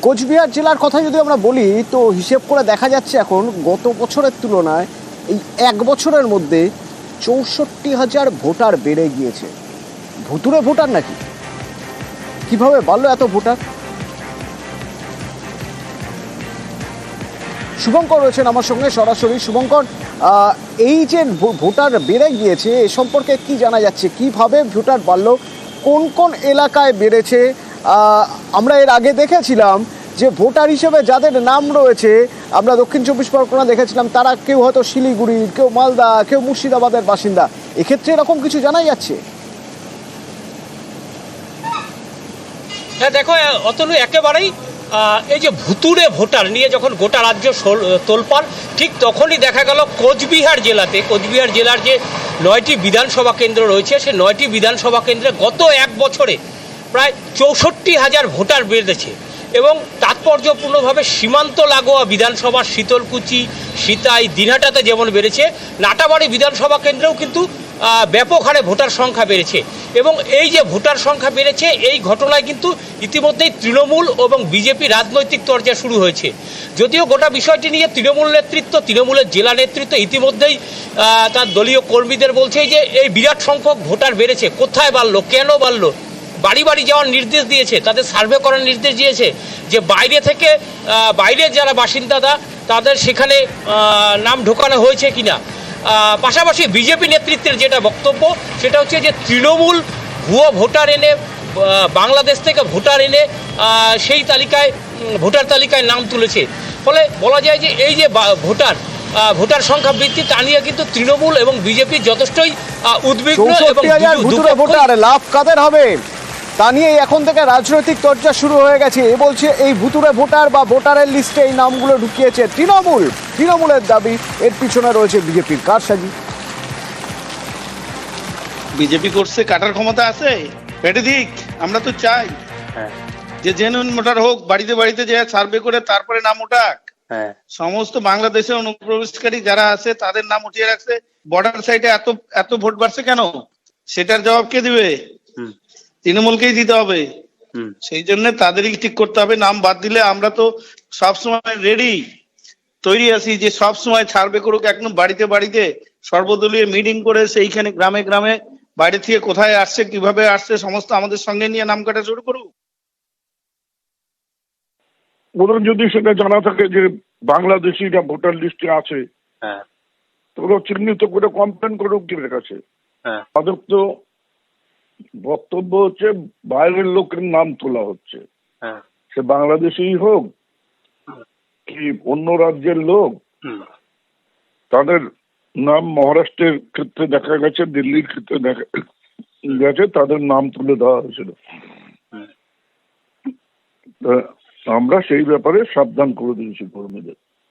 কোচবিহার জেলার কথা যদি আমরা বলি তো হিসেব করে দেখা যাচ্ছে এখন গত বছরের তুলনায় এই এক বছরের মধ্যে ৬৪,০০০ ভোটার বেড়ে গিয়েছে। ভুতুড়ে ভোটার নাকি? কিভাবে বাড়লো এত ভোটার? শুভঙ্কর রয়েছেন আমার সঙ্গে সরাসরি। শুভঙ্কর, এই যে ভোটার বেড়ে গিয়েছে এ সম্পর্কে কি জানা যাচ্ছে? কিভাবে ভোটার বাড়লো, কোন কোন এলাকায় বেড়েছে? আমরা এর আগে দেখেছিলাম যে ভোটার হিসেবে যাদের নাম রয়েছে, আমরা দক্ষিণ চব্বিশ পরগনা দেখেছিলাম, তারা কেউ হয়তো শিলিগুড়ির, কেউ মালদা, কেউ মুর্শিদাবাদের বাসিন্দা। এক্ষেত্রে এরকম কিছু জানা যাচ্ছে? হ্যাঁ দেখো অতনু, একেবারেই এই যে ভুতুড়ে ভোটার নিয়ে যখন গোটা রাজ্য তোলপাড়, ঠিক তখনই দেখা গেল কোচবিহার জেলার যে ৯টি বিধানসভা কেন্দ্র রয়েছে, সেই ৯টি বিধানসভা কেন্দ্রে গত এক বছরে প্রায় ৬৪,০০০ ভোটার বেড়েছে। এবং তাৎপর্যপূর্ণভাবে সীমান্ত লাগোয়া বিধানসভা শীতলকুচি, সিতাই, দিনহাটাতে যেমন বেড়েছে, নাটাবাড়ি বিধানসভা কেন্দ্রেও কিন্তু ব্যাপক হারে ভোটার সংখ্যা বেড়েছে। এবং এই যে ভোটার সংখ্যা বেড়েছে, এই ঘটনায় কিন্তু ইতিমধ্যেই তৃণমূল এবং বিজেপি রাজনৈতিক চর্চা শুরু হয়েছে। যদিও গোটা বিষয়টি নিয়ে তৃণমূলের জেলা নেতৃত্ব ইতিমধ্যেই তার দলীয় কর্মীদের বলছে যে এই বিরাট সংখ্যক ভোটার বেড়েছে, কোথায় বাড়লো, কেন বাড়লো। বাড়ি বাড়ি যাওয়ার নির্দেশ দিয়েছে, তাদের সার্ভে করার নির্দেশ দিয়েছে যে বাইরের যারা বাসিন্দারা তাদের সেখানে নাম ঢোকানো হয়েছে কিনা। পাশাপাশি বিজেপি নেতৃত্বের যেটা বক্তব্য, সেটা হচ্ছে যে তৃণমূল ভুয়ো ভোটার এনে, বাংলাদেশ থেকে ভোটার এনে সেই ভোটার তালিকায় নাম তুলেছে। ফলে বলা যায় যে এই যে ভোটার সংখ্যা বৃদ্ধি, তা নিয়ে কিন্তু তৃণমূল এবং বিজেপি যথেষ্টই উদ্বিগ্ন। এবং ভোটার লাভ কাদের হবে তা নিয়ে এখন থেকে রাজনৈতিক চর্চা শুরু হয়ে গেছে। এ বলছে এই ভুতুড়ে ভোটার বা ভোটারের লিস্টে এই নামগুলো ঢুকিয়েছে তৃণমূলের দাবি, এর পিছনে রয়েছে বিজেপির কারসাজি। বিজেপি করছে, কাটার ক্ষমতা আছে, পেটে দিক। আমরা তো চাই যে জেনুইন ভোটার হোক, বাড়িতে বাড়িতে যে সার্ভে করে তারপরে নাম ওঠাক। সমস্ত বাংলাদেশের অনুপ্রবেশকারী যারা আছে তাদের নাম উঠিয়ে রাখছে। বর্ডার সাইডে এত ভোট বাড়ছে কেন, সেটার জবাব কে দিবে? তৃণমূলকেই দিতে হবে। সেই জন্য তাদেরই ঠিক করতে হবে। নাম বাদ দিলে আমরা তো সবসময় রেডি, তৈরি আছি যে সবসময় সার্ভে করুক, একদম বাড়িতে বাড়িতে সর্বদলীয় মিটিং করে সেইখানে গ্রামে গ্রামে বাইরে থেকে কোথায় আসছে, কিভাবে আসছে, সমস্ত আমাদের সঙ্গে নিয়ে নাম কাটা শুরু করুক। ওদের যদি সেটা জানা থাকে যে বাংলাদেশিরা ভোটার লিস্টে আছে, তোরা চিহ্নিত করে কমপ্লেন করুক কি কাছে। তাদের তো বক্তব্য হচ্ছে বাইরের লোকের নাম তোলা হচ্ছে, সে বাংলাদেশি হোক কি অন্য রাজ্যের লোক। তাদের নাম মহারাষ্ট্রের ক্ষেত্রে দেখা গেছে, দিল্লির ক্ষেত্রে দেখা গেছে, তাদের নাম তুলে দেওয়া হয়েছিল। আমরা সেই ব্যাপারে সাবধান করে দিয়েছি কর্মীদের।